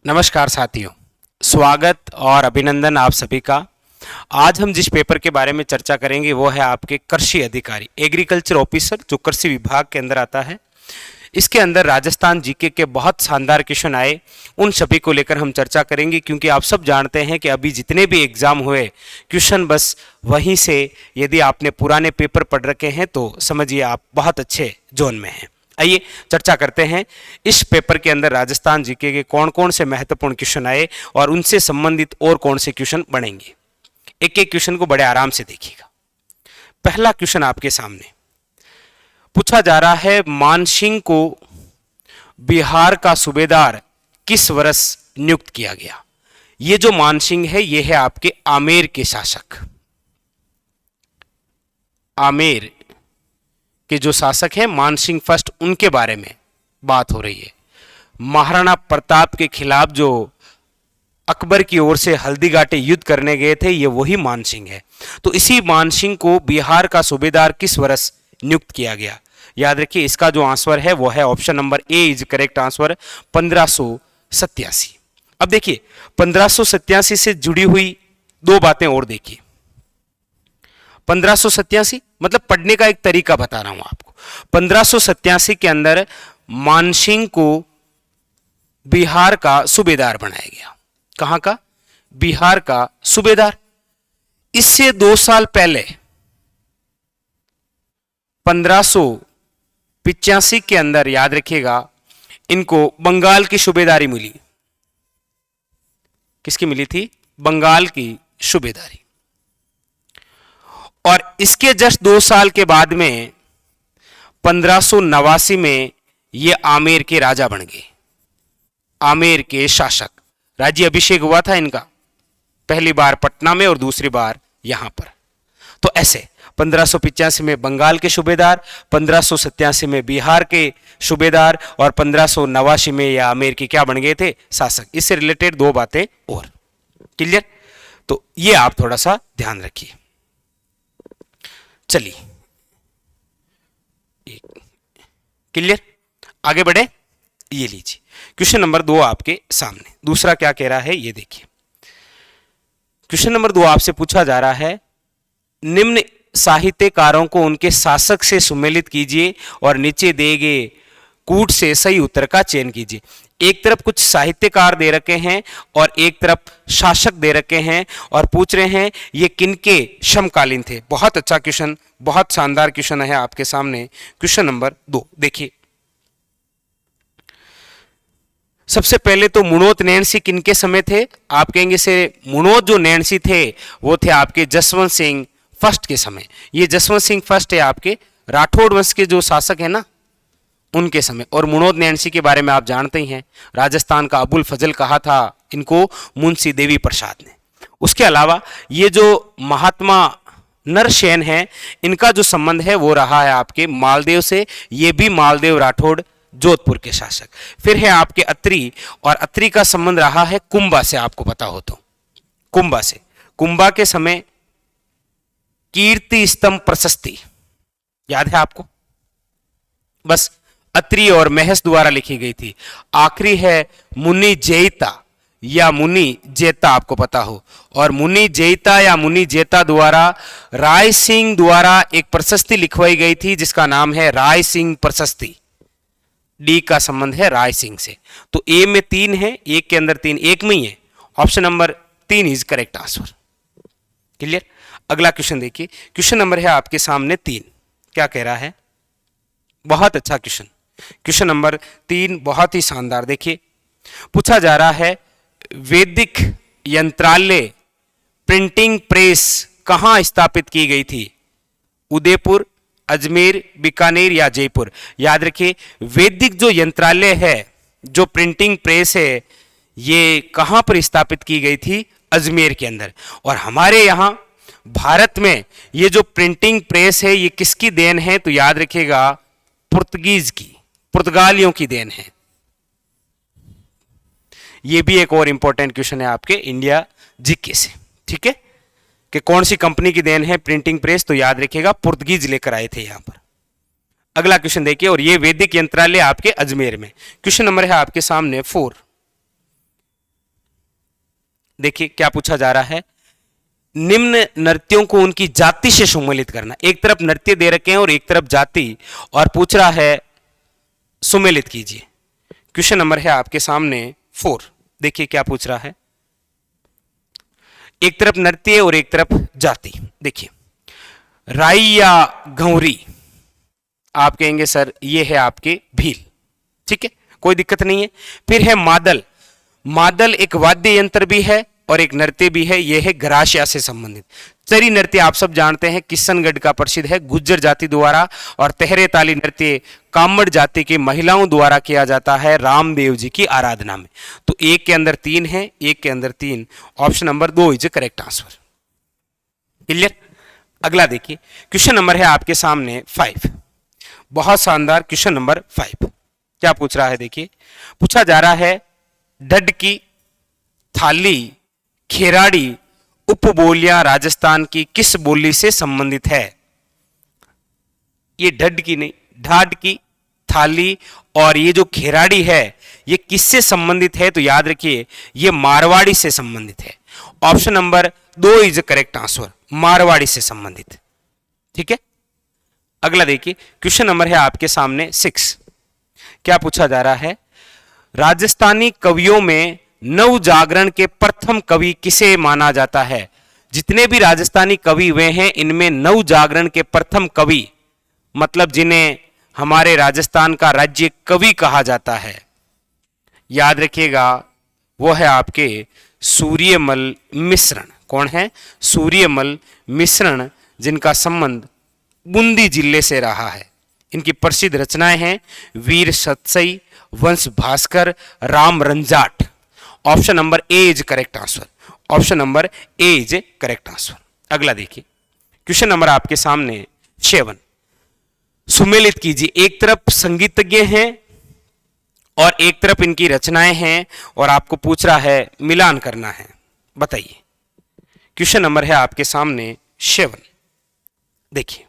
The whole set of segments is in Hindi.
नमस्कार साथियों, स्वागत और अभिनंदन आप सभी का। आज हम जिस पेपर के बारे में चर्चा करेंगे वो है आपके कृषि अधिकारी, एग्रीकल्चर ऑफिसर, जो कृषि विभाग के अंदर आता है। इसके अंदर राजस्थान जीके के बहुत शानदार क्वेश्चन आए, उन सभी को लेकर हम चर्चा करेंगे। क्योंकि आप सब जानते हैं कि अभी जितने भी एग्जाम हुए क्वेश्चन बस वहीं से, यदि आपने पुराने पेपर पढ़ रखे हैं तो समझिए आप बहुत अच्छे जोन में हैं। आइए चर्चा करते हैं इस पेपर के अंदर राजस्थान जीके के कौन कौन से महत्वपूर्ण क्वेश्चन आए और उनसे संबंधित और कौन से क्वेश्चन बनेंगे। एक एक क्वेश्चन को बड़े आराम से देखिएगा। पहला क्वेश्चन आपके सामने पूछा जा रहा है, मानसिंह को बिहार का सूबेदार किस वर्ष नियुक्त किया गया। ये जो मानसिंह है ये है आपके आमेर के शासक। आमेर के जो शासक हैं मानसिंह फर्स्ट, उनके बारे में बात हो रही है। महाराणा प्रताप के खिलाफ जो अकबर की ओर से हल्दीघाटी युद्ध करने गए थे, ये वही मानसिंह है। तो इसी मानसिंह को बिहार का सूबेदार किस वर्ष नियुक्त किया गया। याद रखिए, इसका जो आंसर है वो है option number A is correct answer, 1587। अब देखिए 1587 से जुड़ी हुई दो बातें और देखिए। 1587 मतलब पढ़ने का एक तरीका बता रहा हूं आपको। 1587 के अंदर मानसिंह को बिहार का सूबेदार बनाया गया। कहां का? बिहार का सूबेदार। इससे 2 साल पहले 1585 के अंदर, याद रखिएगा, इनको बंगाल की सूबेदारी मिली। किसकी मिली थी? बंगाल की सूबेदारी। और इसके जस्ट 2 साल के बाद में 1589 में ये आमेर के राजा बन गए, आमेर के शासक। राज्य अभिषेक हुआ था इनका, पहली बार पटना में और दूसरी बार यहां पर। तो ऐसे 1585 में बंगाल के सूबेदार, 1587 में बिहार के सूबेदार और 1589 में ये आमेर के क्या बन गए थे? शासक। इससे रिलेटेड दो बातें और। क्लियर? तो ये आप थोड़ा सा ध्यान रखिए। चलिए क्लियर, आगे बढ़े। ये लीजिए क्वेश्चन नंबर 2 आपके सामने। दूसरा क्या कह रहा है ये देखिए। क्वेश्चन नंबर 2 आपसे पूछा जा रहा है, निम्न साहित्यकारों को उनके शासक से सुमेलित कीजिए और नीचे दिए गए कूट से सही उत्तर का चयन कीजिए। एक तरफ कुछ साहित्यकार दे रखे हैं और एक तरफ शासक दे रखे हैं और पूछ रहे हैं ये किनके समकालीन थे। बहुत अच्छा क्वेश्चन, बहुत शानदार क्वेश्चन है आपके सामने। क्वेश्चन नंबर 2 देखिए। सबसे पहले तो मुणोत नैणसी किनके समय थे? आप कहेंगे से मुणोत जो नैणसी थे वो थे आपके जसवंत सिंह फर्स्ट के समय। ये जसवंत सिंह फर्स्ट है आपके राठौड़ वंश के जो शासक है ना, उनके समय। और मुणोत नैणसी के बारे में आप जानते ही हैं, राजस्थान का अबुल फजल कहा था इनको मुंशी देवी प्रसाद ने। उसके अलावा ये जो महात्मा नरसेन है, इनका जो संबंध है वो रहा है आपके मालदेव से। ये भी मालदेव राठौड़ जोधपुर के शासक। फिर है आपके अत्रि, और अत्रि का संबंध रहा है कुंभा से, आपको पता हो तो। कुंभा से, कुंभा के समय कीर्ति स्तंभ प्रशस्ति याद है आपको? बस अत्रि और महस द्वारा लिखी गई थी। आखिरी है मुनि जैता या मुनि जेता, आपको पता हो। और मुनि जैता या मुनि जेता द्वारा राय सिंह द्वारा एक प्रशस्ति लिखवाई गई थी जिसका नाम है राय सिंह प्रशस्ति। डी का संबंध है राय सिंह से। तो ए में 3 है, एक के अंदर 3 एक में ही है। Option number 3 is correct answer. Clear? अगला क्वेश्चन देखिए। क्वेश्चन नंबर है आपके सामने 3। क्या कह रहा है? बहुत अच्छा क्वेश्चन। क्वेश्चन नंबर 3 बहुत ही शानदार। देखिए पूछा जा रहा है, वैदिक यंत्रालय प्रिंटिंग प्रेस कहां स्थापित की गई थी? उदयपुर, अजमेर, बीकानेर या जयपुर। याद रखिए, वैदिक जो यंत्रालय है, जो प्रिंटिंग प्रेस है, ये कहां पर स्थापित की गई थी? अजमेर के अंदर। और हमारे यहां भारत में ये जो प्रिंटिंग प्रेस है ये किसकी देन है? तो याद रखिएगा पुर्तगीज की, पुर्तगालियों की देन है। ये भी एक और इंपॉर्टेंट क्वेश्चन है आपके इंडिया जीके से। ठीक है, कि कौन सी कंपनी की देन है प्रिंटिंग प्रेस? तो याद रखिएगा पुर्तगीज लेकर आए थे यहां पर। अगला क्वेश्चन देखिए, और ये वैदिक यंत्रालय आपके अजमेर में। क्वेश्चन नंबर है आपके सामने 4। देखिए क्या पूछा जा रहा है, निम्न नृत्यों को उनकी जाति से सुमेलित करना। एक तरफ नृत्य दे रखे हैं और एक तरफ जाति, और पूछ रहा है सुमेलित कीजिए। क्वेश्चन नंबर है आपके सामने 4। देखिए क्या पूछ रहा है, एक तरफ नृत्य और एक तरफ जाति। देखिए राई या घौरी, आप कहेंगे सर ये है आपके भील, ठीक है, कोई दिक्कत नहीं है। फिर है मादल। मादल एक वाद्य यंत्र भी है और एक नृत्य भी है, यह है गरासिया से संबंधित। चरी नृत्य आप सब जानते हैं किशनगढ़ का प्रसिद्ध है, गुज्जर जाति द्वारा, और तेहरे ताली नृत्य कामड़ जाति की महिलाओं द्वारा किया जाता है रामदेव जी की आराधना में। तो एक के अंदर 3 है, एक के अंदर 3, option number 2 is correct answer. Clear. अगला देखिए, क्वेश्चन नंबर है आपके सामने 5। बहुत शानदार क्वेश्चन नंबर 5। क्या पूछ रहा है, देखिए पूछा जा रहा है ढड्की, थाली, खेराड़ी उपबोलियां राजस्थान की किस बोली से संबंधित है। ये ढड्की नहीं, ढाडकी, थाली और ये जो खेराड़ी है ये किससे संबंधित है, तो याद रखिए ये मारवाड़ी से संबंधित है। Option number 2 is correct answer, Marwari से संबंधित। ठीक है। अगला देखिए, क्वेश्चन नंबर है आपके सामने 6। क्या पूछा जा रहा है, राजस्थानी कवियों में नव जागरण के प्रथम कवि किसे माना जाता है। जितने भी राजस्थानी कवि हुए हैं इनमें नव जागरण के प्रथम कवि, मतलब जिन्हें हमारे राजस्थान का राज्य कवि कहा जाता है, याद रखिएगा वो है आपके सूर्यमल मिश्रण। कौन है? सूर्यमल मिश्रण, जिनका संबंध बूंदी जिले से रहा है। इनकी प्रसिद्ध रचनाएं हैं Veer Satsai, Vansh Bhaskar, Ram Ranjat. Option number A is correct answer, option number A is correct answer. अगला देखिए, क्वेश्चन नंबर आपके सामने 7। सुमेलित कीजिए। एक तरफ संगीतज्ञ हैं और एक तरफ इनकी रचनाएं हैं और आपको पूछ रहा है मिलान करना है। बताइए, क्वेश्चन नंबर है आपके सामने 7। देखिए,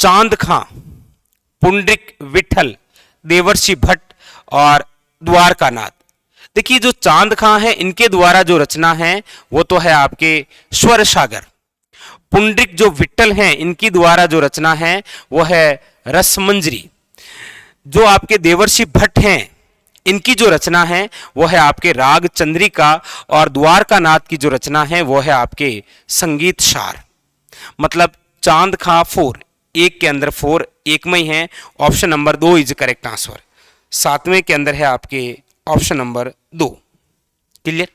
चांद खां, पुंडरिक विठल, देवर्षि भट्ट और द्वारकानाथ। देखिए जो चांद खां है इनके द्वारा जो रचना है वो तो है आपके स्वर सागर। पुंडरिक जो विठल हैं इनकी द्वारा जो रचना है वो है रसमंजरी। जो आपके देवर्षि भट्ट हैं इनकी जो रचना है वो है आपके राग चंद्रिका, और द्वारकानाथ की जो रचना है वो है आपके संगीत सार। मतलब चांद खां 4, एक के अंदर 4 एक में ही है। Option number 2 is correct answer. 7वें के अंदर है आपके ऑप्शन नंबर 2। क्लियर।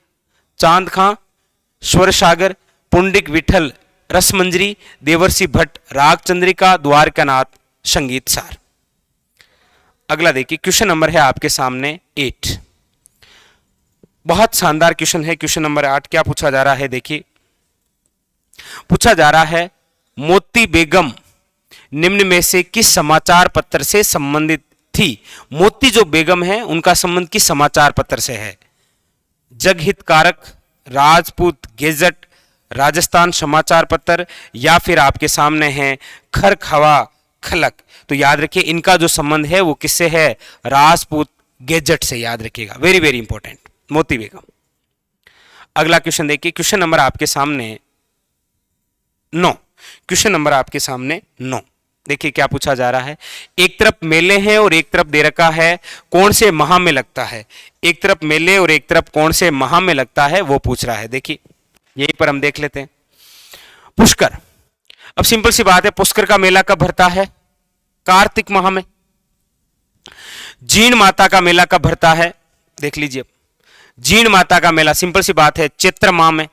चांद खां, स्वर सागर, पुंडरिक विठल, रसमंजरी, देवर्षि भट्ट, राग चंद्रिका, द्वारकानाथ, संगीत सार। अगला देखिए, क्वेश्चन नंबर है आपके सामने 8। बहुत शानदार क्वेश्चन है। क्वेश्चन नंबर 8 क्या पूछा जा रहा है, देखिए पूछा जा रहा है मोती बेगम निम्न में से किस समाचार पत्र से संबंधित थी। मोती जो बेगम है उनका संबंध किस समाचार पत्र से है। जगहितकारक, राजपूत गेजट, राजस्थान समाचार पत्र, या फिर आपके सामने है खरखवा खलक। तो याद रखिए इनका जो संबंध है वो किससे है, राजपूत गेजट से। याद रखिएगा, वेरी वेरी इंपॉर्टेंट, मोती बेगम। अगला क्वेश्चन देखिए, क्वेश्चन नंबर आपके सामने 9। क्वेश्चन नंबर आपके सामने 9। देखिए क्या पूछा जा रहा है, एक तरफ मेले हैं और एक तरफ दे रखा है कौन से माह में लगता है। एक तरफ मेले और एक तरफ कौन से माह में लगता है वो पूछ रहा है। देखिए यहीं पर हम देख लेते हैं। पुष्कर, अब सिंपल सी बात है, पुष्कर का मेला कब भरता है, कार्तिक माह में। जीण माता का मेला कब भरता है, देख लीजिए। जीण माता का मेला सिंपल सी बात है चैत्र माह में।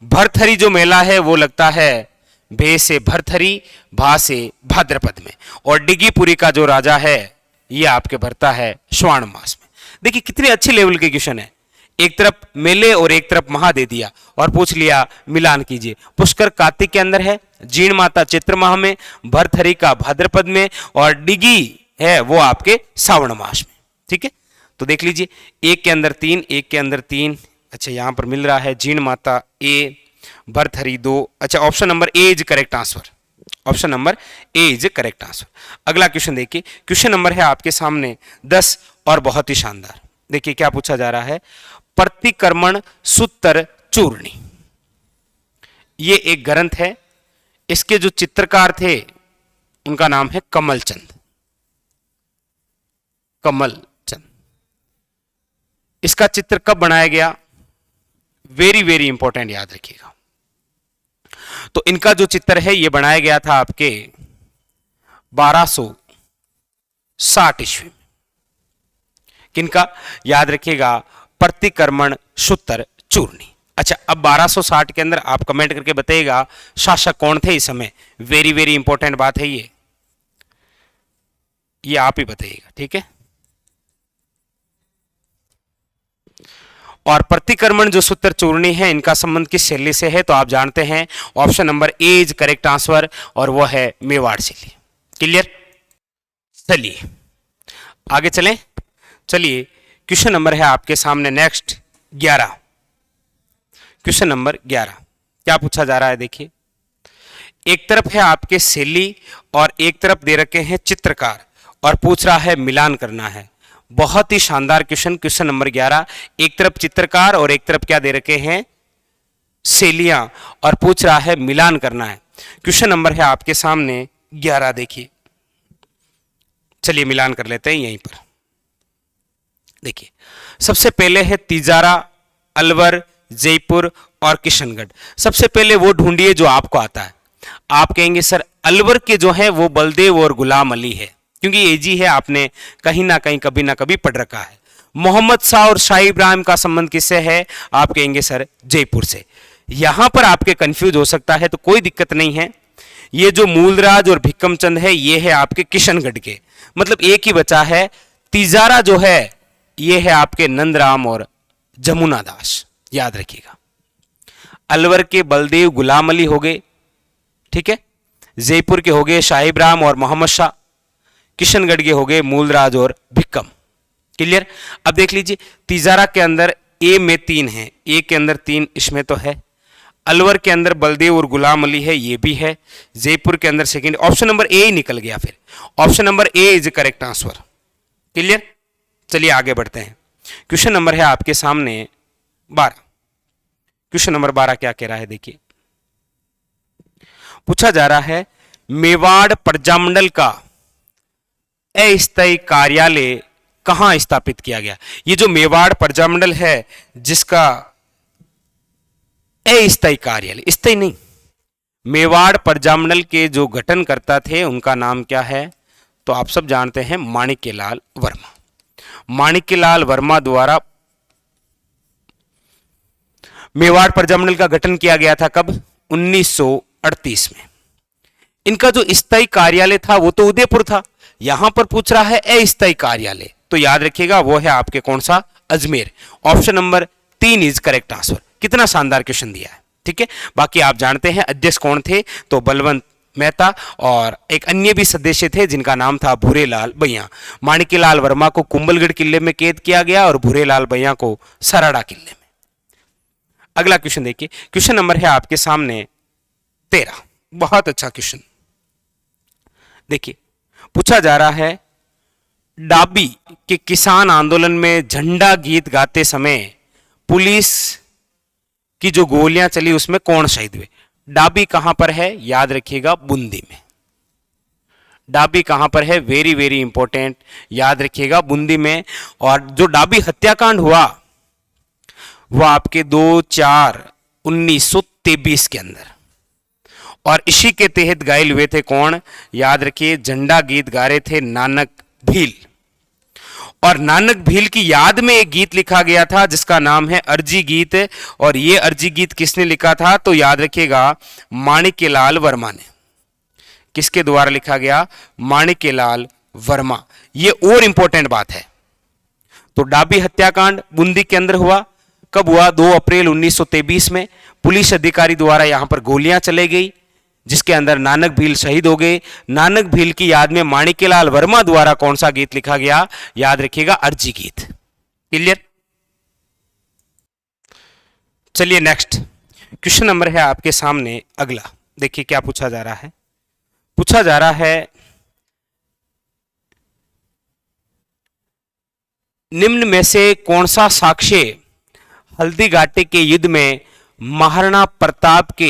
भरथरी जो मेला है वो लगता है भे से भरथरी, भा से भाद्रपद में। और डिगीपुरी का जो राजा है ये आपके भरता है श्रावण मास में। देखिए कितने अच्छे लेवल के क्वेश्चन है। एक तरफ मेले और एक तरफ महा दे दिया और पूछ लिया मिलान कीजिए। पुष्कर कार्तिक के अंदर है, जीण माता चैत्र माह में, भरथरी का भाद्रपद में, और डिगी है वो आपके श्रावण मास में। ठीक है, तो देख लीजिए एक के अंदर 3, एक के अंदर 3। अच्छा यहां पर मिल रहा है जीण माता ए, भरथरी 2। अच्छा option number A is correct answer, option number A is correct answer. अगला क्वेश्चन देखिए, क्वेश्चन नंबर है आपके सामने 10 और बहुत ही शानदार। देखिए क्या पूछा जा रहा है, प्रतिक्रमण सूत्र चूर्णी। ये एक ग्रंथ है, इसके जो चित्रकार थे उनका नाम है कमलचंद। कमलचंद। इसका चित्र कब बनाया गया? वेरी वेरी इंपॉर्टेंट, याद रखिएगा। तो इनका जो चित्र है ये बनाया गया था आपके 1260 ईस्वी में। किनका? याद रखिएगा, प्रतिक्रमण सूत्र चूर्णी। अच्छा, अब 1260 के अंदर आप कमेंट करके बताइएगा शासक कौन थे इस समय। वेरी वेरी इंपॉर्टेंट बात है ये आप ही बताइएगा, ठीक है। और प्रतिक्रमण जो सूत्र चूर्णी है, इनका संबंध किस शैली से है? तो आप जानते हैं option number A is correct answer, और वह है मेवाड़ शैली। क्लियर? चलिए आगे चलें। चलिए क्वेश्चन नंबर है आपके सामने नेक्स्ट 11। क्वेश्चन नंबर 11 क्या पूछा जा रहा है? देखिए, एक तरफ है आपके शैली और एक तरफ दे रखे हैं चित्रकार, और पूछ रहा है मिलान करना है। बहुत ही शानदार क्वेश्चन, क्वेश्चन नंबर 11। एक तरफ चित्रकार और एक तरफ क्या दे रखे हैं? शैलियां, और पूछ रहा है मिलान करना है। क्वेश्चन नंबर है आपके सामने 11। देखिए, चलिए मिलान कर लेते हैं यहीं पर। देखिए, सबसे पहले है तिजारा, अलवर, जयपुर और किशनगढ़। सबसे पहले वो ढूंढिए जो आपको आता है। आप कहेंगे सर अलवर के जो है वो बलदेव और गुलाम अली है, क्योंकि ये जी है, आपने कहीं ना कहीं कभी ना कभी पढ़ रखा है। मोहम्मद शाह और शाही इब्राहिम का संबंध किससे है? आप कहेंगे सर जयपुर से। यहां पर आपके कंफ्यूज हो सकता है, तो कोई दिक्कत नहीं है। ये जो मूलराज और भिक्कम चंद है ये है आपके किशनगढ़ के, मतलब एक ही बचा है। तिजारा जो है ये है आपके नंदराम और जमुना दास, याद रखिएगा। अलवर के बलदेव गुलाम अली हो गए, ठीक है। जयपुर के हो गए शाही इब्राहिम और मोहम्मद शाह। किशनगढ़ के हो गए मूलराज और भिक्कम। क्लियर? अब देख लीजिए, तिजारा के अंदर ए में 3 है, ए के अंदर 3 इसमें तो है। अलवर के अंदर बलदेव और गुलाम अली है, ये भी है। जयपुर के अंदर सेकंड, ऑप्शन नंबर ए ही निकल गया। फिर option number A is correct answer. Clear? चलिए आगे बढ़ते हैं। क्वेश्चन नंबर है आपके सामने 12। क्वेश्चन नंबर 12 क्या कह रहा है? देखिए, पूछा जा रहा है मेवाड़ प्रजामंडल का अस्थायी कार्यालय कहां स्थापित किया गया। ये जो मेवाड़ प्रजामंडल है जिसका अस्थायी कार्यालय, स्थायी नहीं, मेवाड़ प्रजामंडल के जो गठनकर्ता थे उनका नाम क्या है? तो आप सब जानते हैं माणिक्यलाल वर्मा। माणिक्यलाल वर्मा द्वारा मेवाड़ प्रजामंडल का गठन किया गया था। कब? 1938 में। इनका जो स्थायी कार्यालय था वो तो उदयपुर था, यहां पर पूछ रहा है अस्थायी कार्यालय, तो याद रखिएगा वो है आपके कौन सा? Ajmer. Option number 3 is correct answer. कितना शानदार क्वेश्चन दिया है, ठीक है। बाकी आप जानते हैं अध्यक्ष कौन थे? तो बलवंत मेहता, और एक अन्य भी सदस्य थे जिनका नाम था भूरेलाल भैया। माणिक्यलाल वर्मा को कुंभलगढ़ किले में कैद किया गया और भूरेलाल भैया को सराड़ा किले में। अगला क्वेश्चन देखिए, क्वेश्चन नंबर है आपके सामने 13। बहुत अच्छा क्वेश्चन। देखिए, पूछा जा रहा है डाबी के किसान आंदोलन में झंडा गीत गाते समय पुलिस की जो गोलियां चली उसमें कौन शहीद हुए? डाबी कहां पर है? याद रखिएगा बूंदी में। डाबी कहां पर है? वेरी वेरी इंपॉर्टेंट, याद रखिएगा बूंदी में। और जो डाबी हत्याकांड हुआ वह आपके 2/4/1923 के अंदर, और इसी के तहत घायल हुए थे कौन? याद रखिए, झंडा गीत गा रहे थे नानक भील, और नानक भील की याद में एक गीत लिखा गया था जिसका नाम है अर्जी गीत। और ये अर्जी गीत किसने लिखा था? तो याद रखिएगा माणिक्यलाल वर्मा ने। किसके द्वारा लिखा गया? माणिक्यलाल वर्मा। ये और इंपॉर्टेंट बात है। तो डाबी हत्याकांड बूंदी के अंदर हुआ। कब हुआ? 2 अप्रैल 1923 में। पुलिस अधिकारी द्वारा यहां पर गोलियां चलाई गई जिसके अंदर नानक भील शहीद हो गए। नानक भील की याद में माणिक्यलाल वर्मा द्वारा कौन सा गीत लिखा गया? याद रखिएगा अर्जी गीत। क्लियर? चलिए नेक्स्ट क्वेश्चन नंबर है आपके सामने अगला। देखिए क्या पूछा जा रहा है। पूछा जा रहा है निम्न में से कौन सा साक्ष्य हल्दी घाटी के युद्ध में महाराणा प्रताप के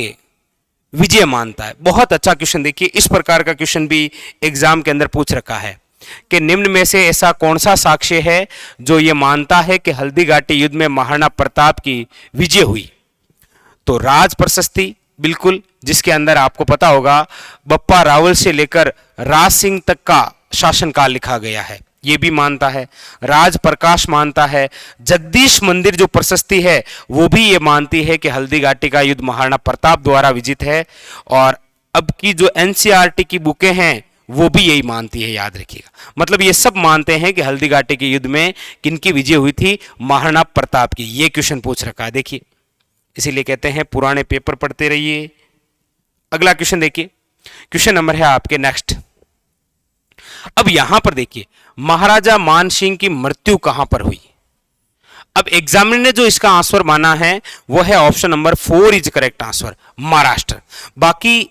विजय मानता है? बहुत अच्छा क्वेश्चन। देखिए, इस प्रकार का क्वेश्चन भी एग्जाम के अंदर पूछ रखा है कि निम्न में से ऐसा कौन सा साक्ष्य है जो ये मानता है कि हल्दी घाटी युद्ध में महाराणा प्रताप की विजय हुई? तो राज प्रशस्ति, बिल्कुल, जिसके अंदर आपको पता होगा बप्पा रावल से लेकर राज सिंह तक का शासनकाल लिखा गया है, ये भी मानता है। राज प्रकाश मानता है। जगदीश मंदिर जो प्रशस्ति है वो भी ये मानती है कि हल्दी घाटी का युद्ध महाराणा प्रताप द्वारा विजित है। और अब की जो एनसीईआरटी की बुकें हैं वो भी यही मानती है, याद रखिएगा। मतलब ये सब मानते हैं कि हल्दी घाटी के युद्ध में किनकी विजय हुई थी? महाराणा प्रताप की। ये क्वेश्चन पूछ रखा है, देखिए, इसीलिए कहते हैं पुराने पेपर पढ़ते रहिए। अगला क्वेश्चन देखिए, क्वेश्चन नंबर है आपके नेक्स्ट। अब यहां पर देखिए, महाराजा मान सिंह की मृत्यु कहां पर हुई? अब एग्जामिनर ने जो इसका आंसर माना है वो है option number 4 is correct answer, Maharashtra. बाकी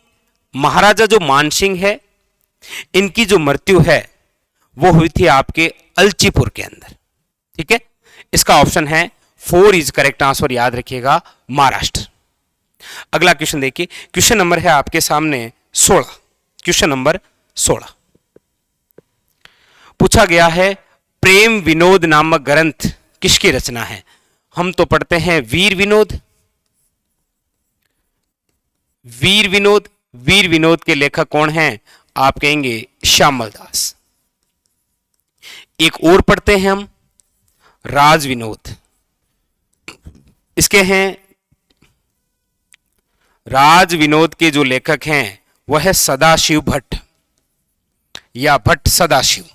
महाराजा जो मान सिंह है, इनकी जो मृत्यु है वो हुई थी आपके अलचीपुर के अंदर। ठीक है, इसका ऑप्शन है 4 इज करेक्ट आंसर, याद रखिएगा, महाराष्ट्र। अगला क्वेश्चन देखिए, क्वेश्चन नंबर है आपके सामने 16। क्वेश्चन नंबर 16 पूछा गया है, प्रेम विनोद नामक ग्रंथ किसकी रचना है? हम तो पढ़ते हैं वीर विनोद। वीर विनोद, वीर विनोद के लेखक कौन हैं? आप कहेंगे श्यामल दास। एक और पढ़ते हैं हम राज विनोद, इसके हैं राज विनोद के जो लेखक हैं वह है सदाशिव भट्ट या भट्ट सदाशिव।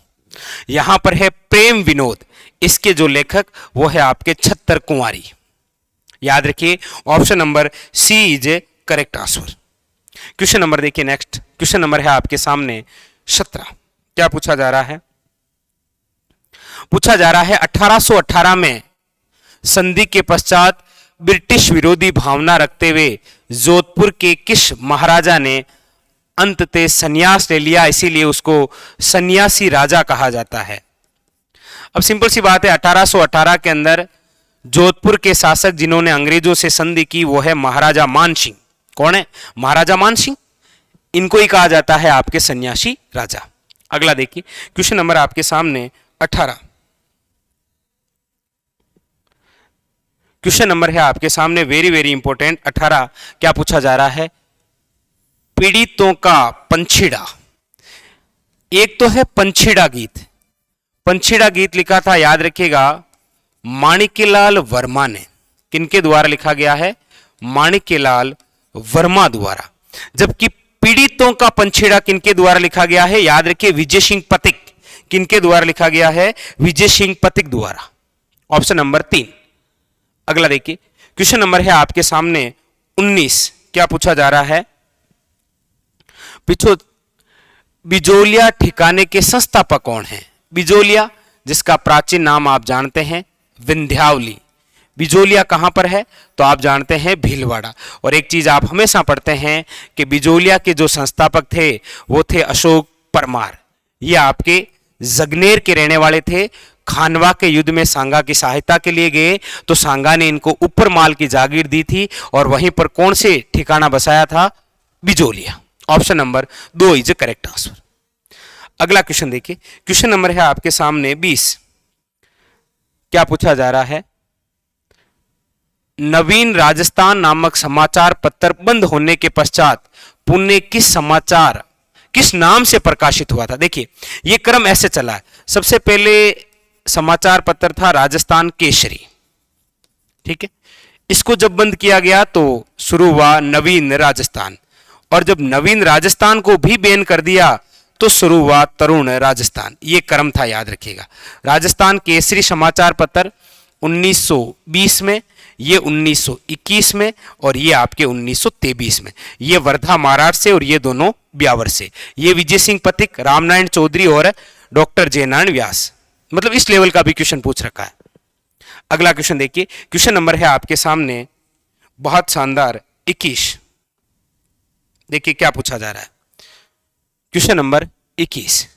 यहां पर है प्रेम विनोद, इसके जो लेखक वो है आपके छत्तर कुंवारी। याद रखिए, option number C is a correct answer. Question number देखिए नेक्स्ट, क्वेश्चन नंबर है आपके सामने 17। क्या पूछा जा रहा है? पूछा जा रहा है 1818 में संधि के पश्चात ब्रिटिश विरोधी भावना रखते हुए जोधपुर के किस महाराजा ने अंततः संन्यास ले लिया, इसीलिए उसको सन्यासी राजा कहा जाता है? अब सिंपल सी बात है, 1818 के अंदर जोधपुर के शासक जिन्होंने अंग्रेजों से संधि की वो है महाराजा मान सिंह। कौन है? महाराजा मान सिंह। इनको ही कहा जाता है आपके सन्यासी राजा। अगला देखिए, क्वेश्चन नंबर आपके सामने 18। क्वेश्चन नंबर है आपके सामने वेरी वेरी इंपॉर्टेंट 18। क्या पूछा जा रहा है? पीड़ितों का पंछीड़ा। एक तो है पंछीड़ा गीत। पंछीड़ा गीत लिखा था, याद रखिएगा, माणिक्यलाल वर्मा ने। किनके द्वारा लिखा गया है? माणिक्यलाल वर्मा द्वारा। जबकि पीड़ितों का पंछीड़ा किनके द्वारा लिखा गया है? याद रखिए, विजय सिंह पथिक। किनके द्वारा लिखा गया है? विजय सिंह पथिक द्वारा। Option number 3। अगला देखिए, क्वेश्चन नंबर है आपके सामने 19। क्या पूछा जा रहा है? बिजोलिया ठिकाने के संस्थापक कौन हैं? बिजोलिया, जिसका प्राचीन नाम आप जानते हैं विंध्यावली। बिजोलिया कहां पर है? तो आप जानते हैं भीलवाड़ा। और एक चीज आप हमेशा पढ़ते हैं कि बिजोलिया के जो संस्थापक थे वो थे अशोक परमार। ये आपके जगनेर के रहने वाले थे। खानवा के युद्ध में सांगा की सहायता के लिए गए तो सांगा ने इनको ऊपर माल की जागीर दी थी और वहीं पर कौन से ठिकाना बसाया था? Bijolia. Option number 2 is correct answer. अगला क्वेश्चन देखिए, क्वेश्चन नंबर है आपके सामने 20। क्या पूछा जा रहा है? नवीन राजस्थान नामक समाचार पत्र बंद होने के पश्चात पुणे किस नाम से प्रकाशित हुआ था? देखिए, यह क्रम ऐसे चला है। सबसे पहले समाचार पत्र था राजस्थान केसरी। ठीक है, इसको जब बंद किया गया तो शुरू हुआ नवीन राजस्थान, और जब नवीन राजस्थान को भी बैन कर दिया तो शुरू हुआ तरुण राजस्थान। ये क्रम था, याद रखिएगा। राजस्थान केसरी समाचार पत्र 1920 में, ये 1921 में, और ये आपके 1923 में। ये वर्धा महाराष्ट्र से और ये दोनों ब्यावर से। ये विजय सिंह पथिक, रामनारायण चौधरी और डॉक्टर जयनारायण व्यास। मतलब इस लेवल का भी क्वेश्चन पूछ रखा है। अगला क्वेश्चन देखिए, क्वेश्चन नंबर है आपके सामने बहुत शानदार 21। देखिए क्या पूछा जा रहा है? Question number 21।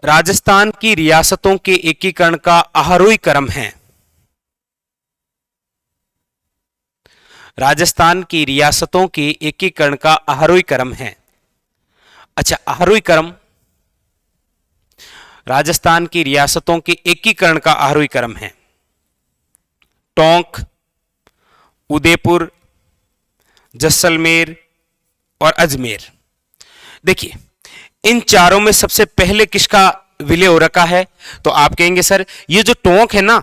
राजस्थान की रियासतों के एकीकरण का आरोही क्रम है। राजस्थान की रियासतों के एकीकरण का आरोही क्रम है। अच्छा, आरोही क्रम, राजस्थान की रियासतों के एकीकरण का आरोही क्रम है टोंक, उदयपुर, जैसलमेर और अजमेर। देखिए, इन चारों में सबसे पहले किसका विलय हो रखा है? तो आप कहेंगे सर ये जो टोंक है ना,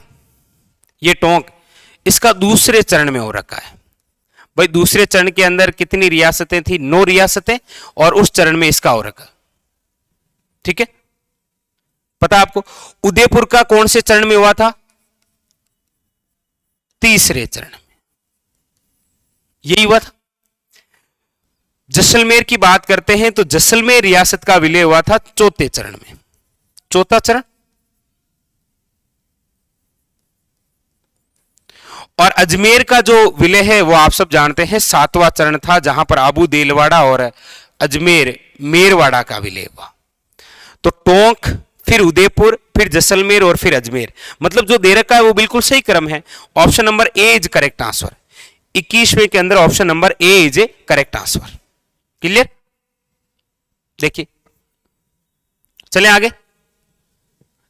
ये टोंक, इसका दूसरे चरण में हो रखा है। भाई दूसरे चरण के अंदर कितनी रियासतें थी? 9 रियासतें, और उस चरण में इसका हो रखा। ठीक है, पता आपको? उदयपुर का कौन से चरण में हुआ था? तीसरे चरण में, यही हुआ था। जैसलमेर की बात करते हैं तो जैसलमेर रियासत का विलय हुआ था चौथे चरण में, चौथा चरण। और अजमेर का जो विलय है वो आप सब जानते हैं 7वां चरण था, जहां पर आबू देलवाड़ा और अजमेर मेरवाड़ा का विलय हुआ। तो टोंक, फिर उदयपुर, फिर जैसलमेर और फिर अजमेर, मतलब जो दे रखा है वो बिल्कुल सही क्रम है। Option number A is correct answer. 21वें के अंदर option number A is a correct answer. Clear? देखिए, चलें आगे।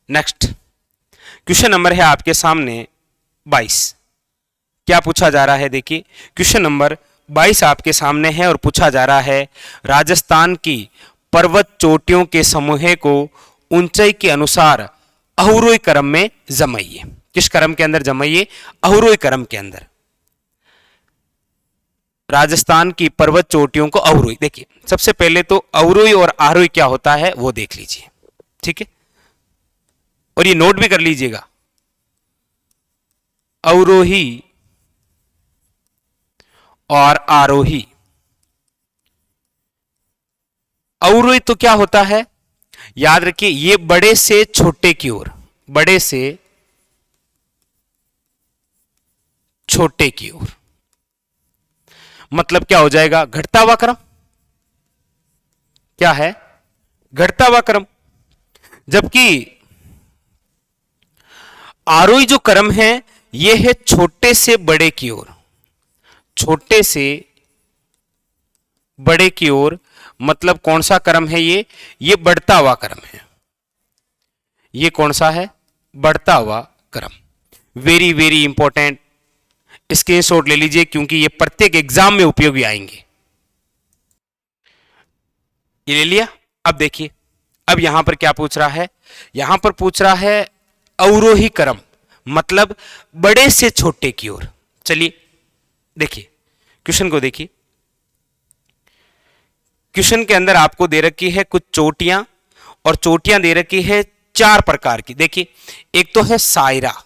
नेक्स्ट क्वेश्चन नंबर है आपके सामने 22। क्या पूछा जा रहा है? देखिए, क्वेश्चन नंबर 22 आपके सामने है और पूछा जा रहा है राजस्थान की पर्वत चोटियों के समूह को ऊंचाई के अनुसार अवरोही क्रम में जमाइए। किस क्रम के अंदर जमाइए? अवरोही क्रम के अंदर। राजस्थान की पर्वत चोटियों को अवरोही। देखिए, सबसे पहले तो अवरोही और आरोही क्या होता है वो देख लीजिए। ठीक है, और ये नोट भी कर लीजिएगा, अवरोही और आरोही। अवरोही तो क्या होता है? याद रखिए, ये बड़े से छोटे की ओर, बड़े से छोटे की ओर, मतलब क्या हो जाएगा? घटता हुआ क्रम। क्या है? घटता हुआ क्रम। जबकि आरोही जो क्रम है यह है छोटे से बड़े की ओर, छोटे से बड़े की ओर, मतलब कौन सा क्रम है ये बढ़ता हुआ क्रम है। ये कौन सा है? बढ़ता हुआ क्रम। वेरी वेरी इंपॉर्टेंट, स्क्रीनशॉट ले लीजिए क्योंकि ये प्रत्येक एग्जाम में उपयोगी आएंगे। ये ले लिया। अब देखिए, अब यहां पर क्या पूछ रहा है? यहां पर पूछ रहा है अवरोही क्रम, मतलब बड़े से छोटे की ओर। चलिए देखिए, क्वेश्चन को देखिए। क्वेश्चन के अंदर आपको दे रखी है कुछ चोटियां, और चोटियां दे रखी है 4 प्रकार की। देखिए, एक तो है सायरा।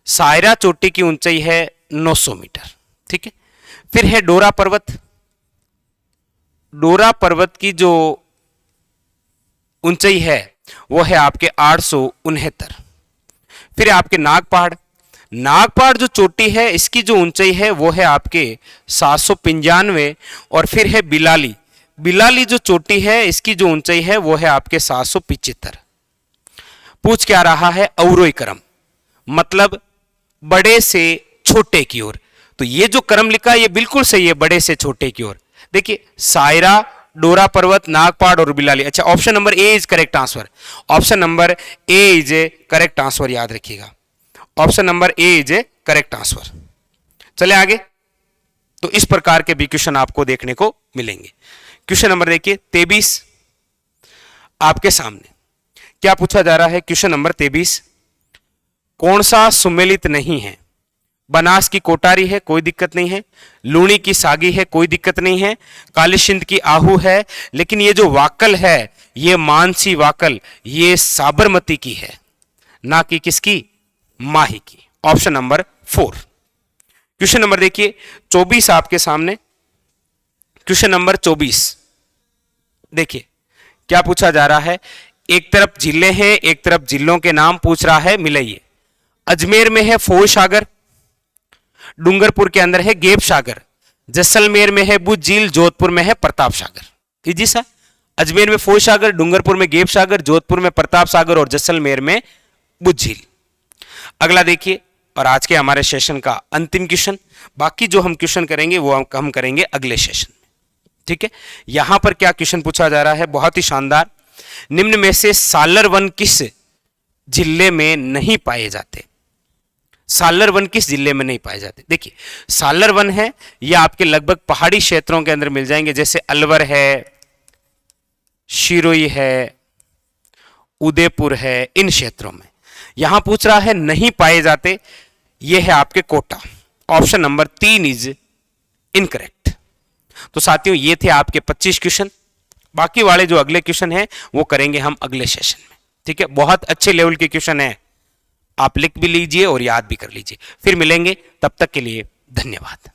सायरा चोटी की ऊंचाई है 900 मीटर। ठीक है, फिर है डोरा पर्वत। डोरा पर्वत की जो ऊंचाई है वो है आपके 869। फिर आपके नाग पहाड़। नाग पहाड़ जो चोटी है इसकी जो ऊंचाई है वो है आपके 795। और फिर है बिलाली। बिलाली जो चोटी है इसकी जो ऊंचाई है वो है आपके 775। पूछ क्या रहा है? अवरोही क्रम, मतलब बड़े से छोटे की ओर। तो ये जो क्रम लिखा है ये बिल्कुल सही है, बड़े से छोटे की ओर। देखिए, सायरा, डोरा पर्वत, नागपाड़ और बिलाली। अच्छा, option number A is correct answer. Option number A is a correct answer, याद रखिएगा। Option number A is a correct answer. चले आगे। तो इस प्रकार के भी क्वेश्चन आपको देखने को मिलेंगे। क्वेश्चन नंबर देखिए 23 आपके सामने। क्या पूछा जा रहा है? क्वेश्चन नंबर 23, कौन सा सुमेलित नहीं है? बनास की कोटारी है, कोई दिक्कत नहीं है। लूणी की सागी है, कोई दिक्कत नहीं है। काली सिंध की आहू है, लेकिन ये जो वाकल है ये मानसी वाकल, ये साबरमती की है, ना कि किसकी? माही की। Option number 4। क्वेश्चन नंबर देखिए 24 आपके सामने। क्वेश्चन नंबर 24 देखिए, क्या पूछा जा रहा है? एक तरफ जिले हैं, एक तरफ जिलों के नाम पूछ रहा है, मिलाइए। अजमेर में है फौज सागर, डूंगरपुर के अंदर है गेप सागर, जैसलमेर में है बुद्ध झील, जोधपुर में है प्रताप सागर। इजी सा। अजमेर में फौज सागर, डूंगरपुर में गेप सागर, जोधपुर में प्रताप सागर और जैसलमेर में बुद्ध झील। अगला देखिए और आज के हमारे सेशन का अंतिम क्वेश्चन। बाकी जो हम क्वेश्चन करेंगे वो हम करेंगे अगले सेशन में, ठीक है। यहां पर क्या क्वेश्चन पूछा जा रहा है, बहुत ही शानदार। निम्न में से सालर वन किस जिले में नहीं पाए जाते? सालर वन किस जिले में नहीं पाए जाते? देखिए, सालर वन है यह आपके लगभग पहाड़ी क्षेत्रों के अंदर मिल जाएंगे, जैसे अलवर है, शिरोई है, उदयपुर है, इन क्षेत्रों में। यहां पूछ रहा है नहीं पाए जाते, यह है आपके कोटा। Option number 3 is incorrect. तो साथियों, ये थे आपके 25 क्वेश्चन। बाकी वाले जो अगले क्वेश्चन हैं वो करेंगे हम अगले सेशन में, ठीक है। बहुत अच्छे लेवल के क्वेश्चन है, आप लिख भी लीजिए और याद भी कर लीजिए। फिर मिलेंगे, तब तक के लिए धन्यवाद।